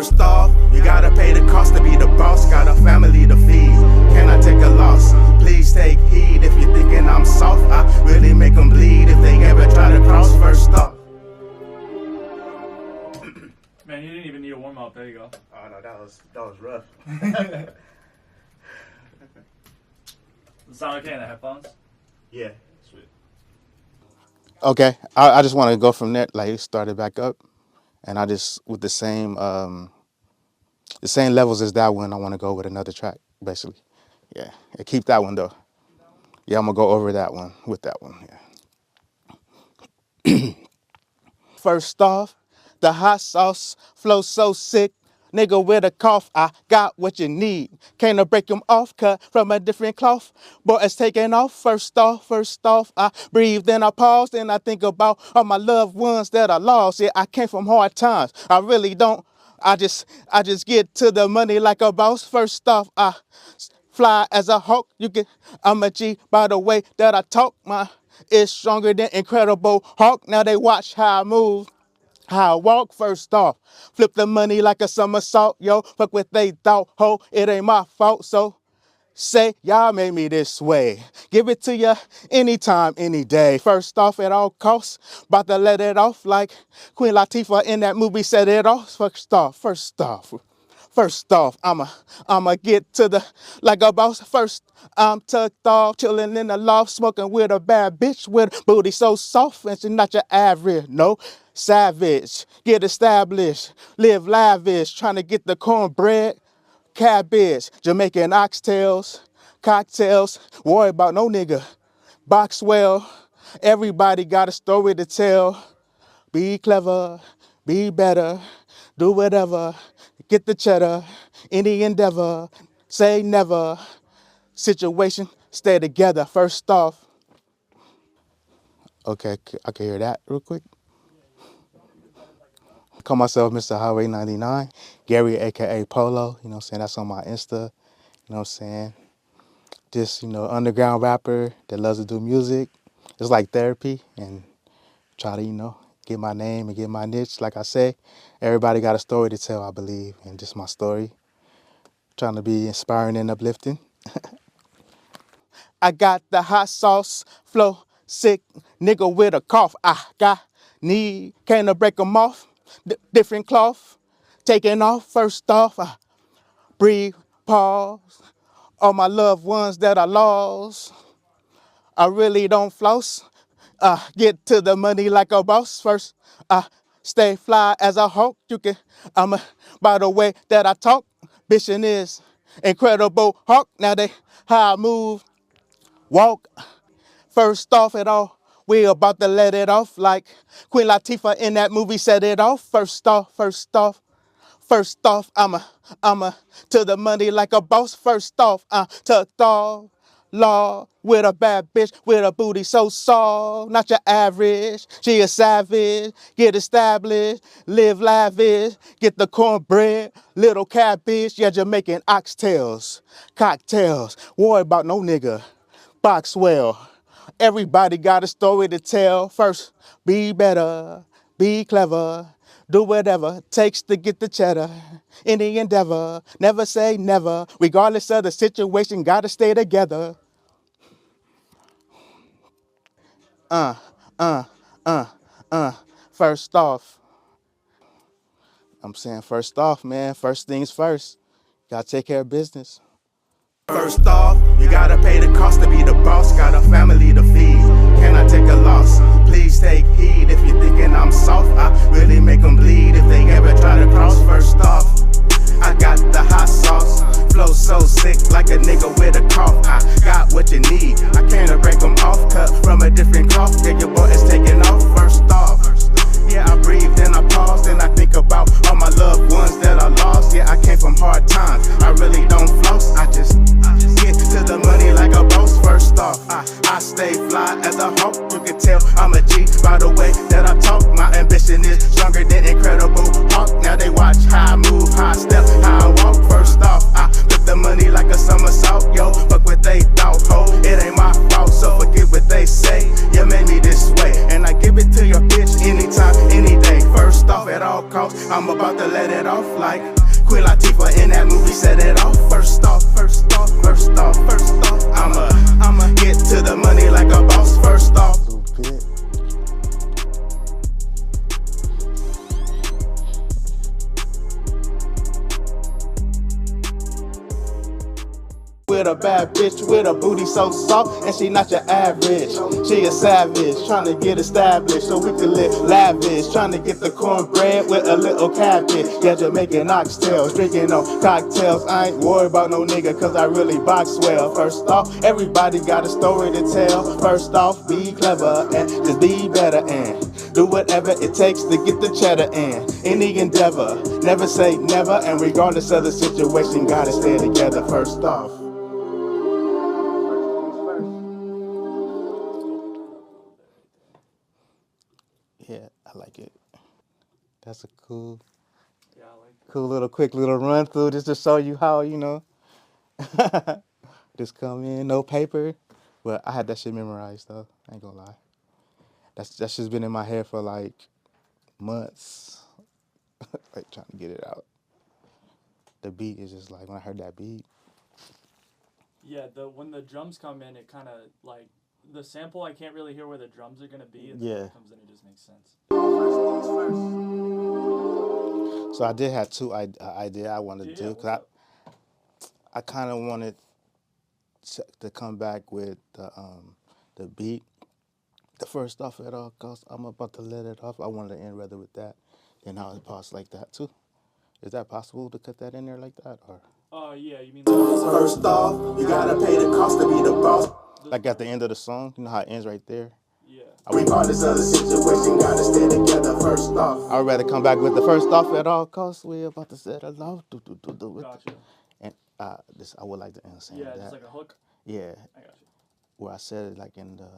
First off, you gotta pay the cost to be the boss. Got a family to feed. Can I take a loss? Please take heed. If you're thinking I'm soft, I really make them bleed if they ever try to cross. First off. Man, you didn't even need a warm up. There you go. Oh no, that was rough. Sound okay in the headphones? Yeah. Sweet. Okay, I just want to go from there, like start it back up, and I just with the same levels as that one. I want to go with another track, basically. Yeah, and keep that one though. Yeah, I'm gonna go over that one with that one. Yeah. First off, the hot sauce flow so sick. Nigga with a cough, I got what you need. Can't break him off, cut from a different cloth. Boy, it's taking off. First off, I breathe, then I pause, then I think about all my loved ones that I lost. Yeah, I came from hard times. I really don't. I just get to the money like a boss. First off, I fly as a hawk. I'm a G by the way that I talk. My it's stronger than Incredible Hulk. Now they watch how I move. How I walk. First off, flip the money like a somersault, yo. Fuck what they thought, ho, it ain't my fault. So say, y'all made me this way. Give it to ya anytime, any day. First off, at all costs, about to let it off like Queen Latifah in that movie said it off. First off, I'ma get to the, like a boss. First, I'm tucked off, chilling in the loft, smoking with a bad bitch with a booty so soft, and she's not your average, no. Savage, get established, live lavish, trying to get the cornbread, cabbage, Jamaican oxtails, cocktails, worry about no nigga, box well, everybody got a story to tell. Be clever, be better, do whatever, get the cheddar, any endeavor, say never, situation, stay together. First off. Okay, I can hear that real quick. Call myself Mr. Highway 99, Gary, AKA Polo, you know what I'm saying? That's on my Insta, you know what I'm saying? Just, underground rapper that loves to do music. It's like therapy and try to, get my name and get my niche. Like I say, everybody got a story to tell, I believe, and just my story. Trying to be inspiring and uplifting. I got the hot sauce, flow sick, nigga with a cough. I got need, can't break them off. Different cloth, taking off. First off, I breathe, pause. All my loved ones that I lost, I really don't floss. Get to the money like a boss. First, I stay fly as a hawk. By the way that I talk, bitchin' is Incredible Hulk. Now they how I move, walk. First off at all. We about to let it off like Queen Latifah in that movie said it off. First off, I'ma to the money like a boss. First off, tucked off, law with a bad bitch with a booty so soft. Not your average, she a savage. Get established, live lavish, get the cornbread, little cabbage. Yeah, Jamaican oxtails, cocktails. Worry about no nigga, box well. Everybody got a story to tell. First, be better, be clever, do whatever it takes to get the cheddar. Any endeavor, never say never. Regardless of the situation, gotta stay together. First off. I'm saying first off, man. First things first. Gotta take care of business. First off, you gotta pay the cost to be the boss. Got a family to feed. Can I take a loss? Please take heed. If you're thinking I'm soft, I really make them bleed if they ever try to cross. First off, I got the hot sauce. Flow so sick like a nigga with a cough. I got what you need. I can't break them off. Cut from a different cloth. Yeah, your boy is taking off. First off. Yeah, I breathe, then I pause, then I think about all my loved ones that I lost. Yeah, I came from hard times. I really don't floss. I just get to the money like a boss. First off, I stay fly as a hawk. You can tell I'm a G by the way that I talk. My ambition is stronger than Incredible Hulk. Now they watch how I move, how I step, how I walk. First off, I flip the money like a somersault. Yo, fuck what they thought, ho, it ain't my fault. So forget what they say, you made me this way. And I give it to your bitch anytime, any day. First off, at all costs, I'm about to let it off like a bad bitch with a booty so soft, and she not your average. She a savage, trying to get established so we can live lavish. Trying to get the cornbread with a little cabbage. Yeah, Jamaican oxtails, drinking on cocktails. I ain't worried about no nigga, cause I really box well. First off, everybody got a story to tell. First off, be clever and just be better and do whatever it takes to get the cheddar in any endeavor. Never say never, and regardless of the situation, gotta stay together. First off. Yeah, I like it. That's a cool, Yeah, I like it. cool little quick little run through just to show you how, you know, just come in, no paper. Well, I had that shit memorized though, I ain't gonna lie. That's just been in my head for like months, like trying to get it out. The beat is just like, when I heard that beat. Yeah, when the drums come in, it kind of like the sample. I can't really hear where the drums are gonna be, and then when it comes in, it just makes sense. So I did have two ideas I wanted to do, because I kind of wanted to come back with the beat. The first off at all costs, I'm about to let it off. I wanted to end rather with that than how it paused like that too. Is that possible to cut that in there like that, or? Yeah, you mean First off, you gotta pay the cost to be the boss. Like at the end of the song, you know how it ends right there? Yeah. Regardless of the situation, gotta stay together. First off, I'd rather come back with the first off at all costs. We about to set it off. Gotcha. And this I would like to end saying Yeah, that. just like a hook. Yeah, I got you. where I said it like in the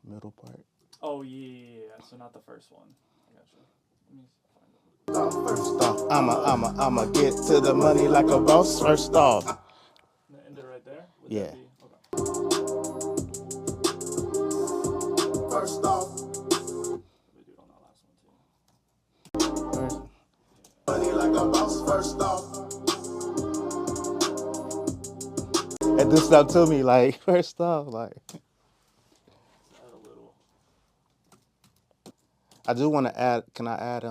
middle part. Oh yeah. So not the first one. I got you. Let me find it. First off, I'ma get to the money like a boss. First off. End it right there. Would Yeah. that be? Okay. first off, We do it on that last one too. money like a boss. First off, It do stuff to me like first off, like. Add a little. I do want to add. Can I add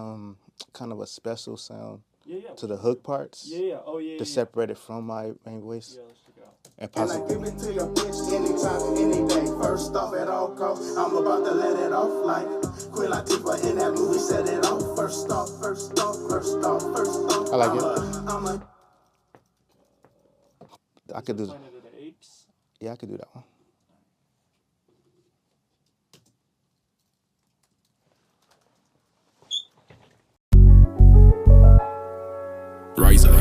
kind of a special sound Yeah. to the hook parts Yeah. Oh yeah. to separate it from my main voice Yeah, let's check it out. and and I possibly. give it to your bitch anytime, any day. First off, at all costs, I'm about to let it off like Queen Latifah in that movie. Set it off. First off, first off, first off, first off. I like it. I could do. Planet of the Apes. Yeah, I could do that one. Rise up.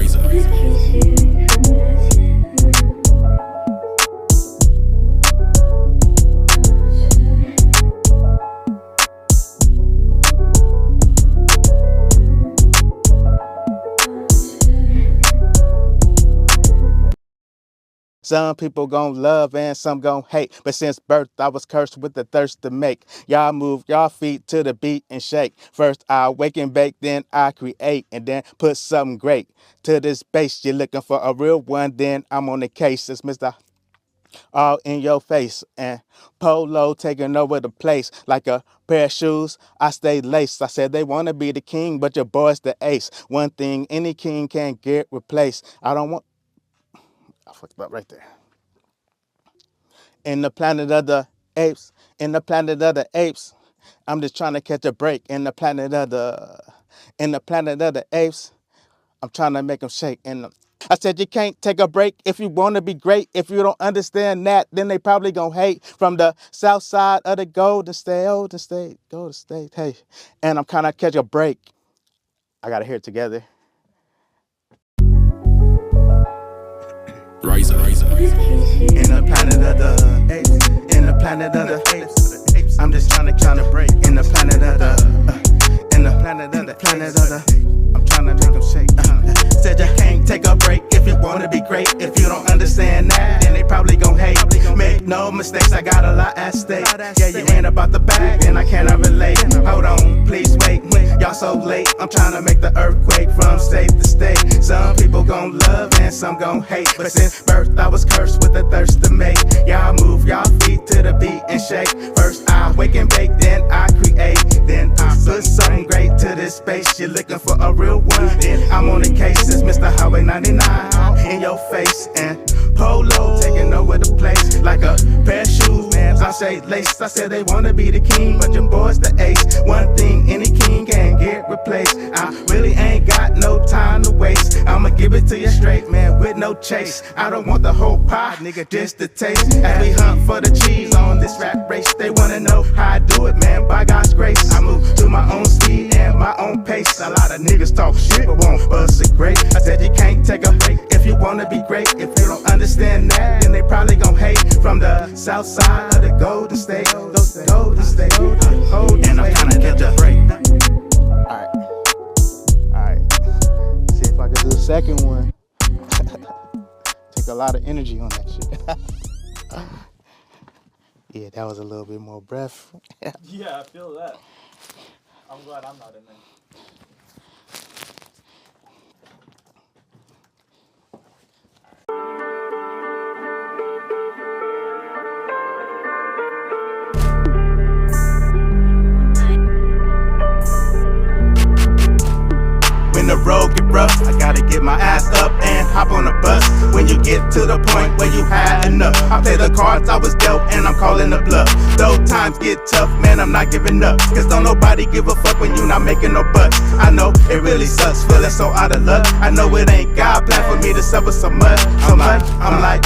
Some people gon' love and some gon' hate. But since birth, I was cursed with the thirst to make. Y'all move y'all feet to the beat and shake. First, I wake and bake, then I create, and then put something great to this bass. You're looking for a real one, then I'm on the case. It's Mr. All in your face. And Polo taking over the place like a pair of shoes. I stay laced. I said they want to be the king, but your boy's the ace. One thing any king can't get replaced. I don't want. I fucked up right there. In the planet of the apes, in the planet of the apes, I'm just trying to catch a break. In the planet of the apes, I'm trying to make them shake. I said you can't take a break if you want to be great. If you don't understand that, then they probably gonna hate. From the south side of the Golden State, hey. And I'm kind of catch a break. I gotta hear it together. Rise up. In the planet of the apes, in the planet of the apes, I'm just trying to break. In the planet of the, I'm trying to make them shake. Said you can't take a break if you wanna be great. If you don't understand that, then they probably gon' hate. Make no mistakes, I got a lot at stake. Yeah, you ain't about the bag, and I cannot relate. Hold on, please wait. Y'all so late. I'm trying to make the earthquake from state to state. Some people gon' love and some gon' hate. But since birth, I was cursed with the thirst to make. Y'all move y'all feet to the beat and shake. First I wake and bake, then I create. Then I put something great to this space. You're looking for a real one, then I'm on the case. It's Mr. Highway 99 in your face. And Polo with the place. Like a pair of shoes, man, I say lace. I said they wanna be the king, but your boy's the ace. One thing, any king can get replaced. I really ain't got no time to waste. I'ma give it to you straight, man, with no chase. I don't want the whole pie, nigga, just the taste. As we hunt for the cheese on this rap race, they wanna know how I do it, man, by God's grace. I move to my own speed and my own pace. A lot of niggas talk shit, but won't bust it great. I said you can't take a break if you wanna be great. If you don't understand that, then they probably gon' hate. From the south side of the Golden State, Golden State, and I'm tryna catch a break. Alright. See if I can do a second one. Take a lot of energy on that shit. Yeah, that was a little bit more breath. Yeah, I feel that. I'm glad I'm not in there. When the road get rough, I gotta get my ass up and hop on the bus. When you get to the point where you had enough, I play the cards I was dealt and I'm calling the bluff. Though times get tough, man, I'm not giving up. Cause don't nobody give a fuck when you not making no bucks. I know it really sucks, feeling so out of luck. I know it ain't God plan for me to suffer so much. I'm like,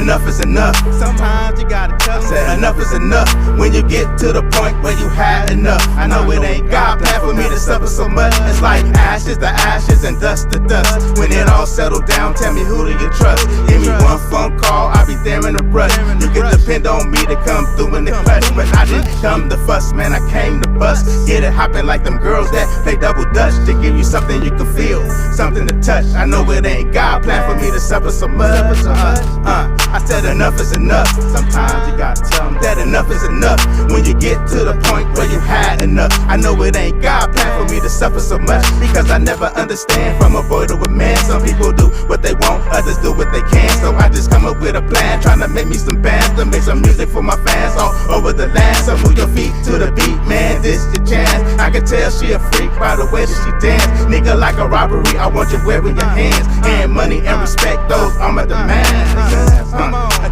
enough is enough. Sometimes you gotta tell me, say enough is enough. When you get to the point where you had enough, I know it ain't God plan for me to suffer so much. It's like ashes to ashes and dust to dust. When it all settled down, tell me who do you trust? Give me one phone call, I'll be there in a rush. You can depend on me to come through in the clutch. But I didn't come to fuss, man, I came to bust. Get it hopping like them girls that play double dutch. To give you something you can feel, something to touch. I know it ain't God plan for me to suffer so much. I said enough is enough. Sometimes you gotta tell them that enough is enough. When you get to the point where you had enough, I know it ain't God plan for me to suffer so much. Because I never understand from a boy to a man. Some people do what they want, others do what they can. So I just come up with a plan, trying to make me some bands, to make some music for my fans all over the land. So move your feet to the beat, man, this your chance. I can tell she a freak by the way that she dance. Nigga, like a robbery, I want you wearing your hands. And money and respect, those are my demands.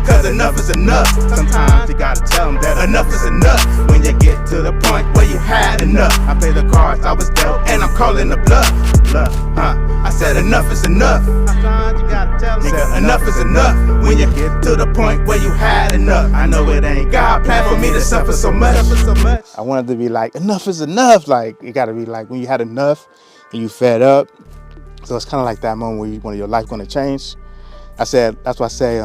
Cause enough is enough. Sometimes you gotta tell them that enough is enough. When you get to the point where you had enough, I play the cards I was dealt and I'm calling the bluff. I said enough is enough. Sometimes you gotta tell them, nigga, enough is enough. When you get to the point where you had enough, I know it ain't God plan for me to suffer so much. I wanted to be like, enough is enough. Like, it gotta be like when you had enough and you fed up. So it's kind of like that moment where when your life gonna change. I said, that's why I say,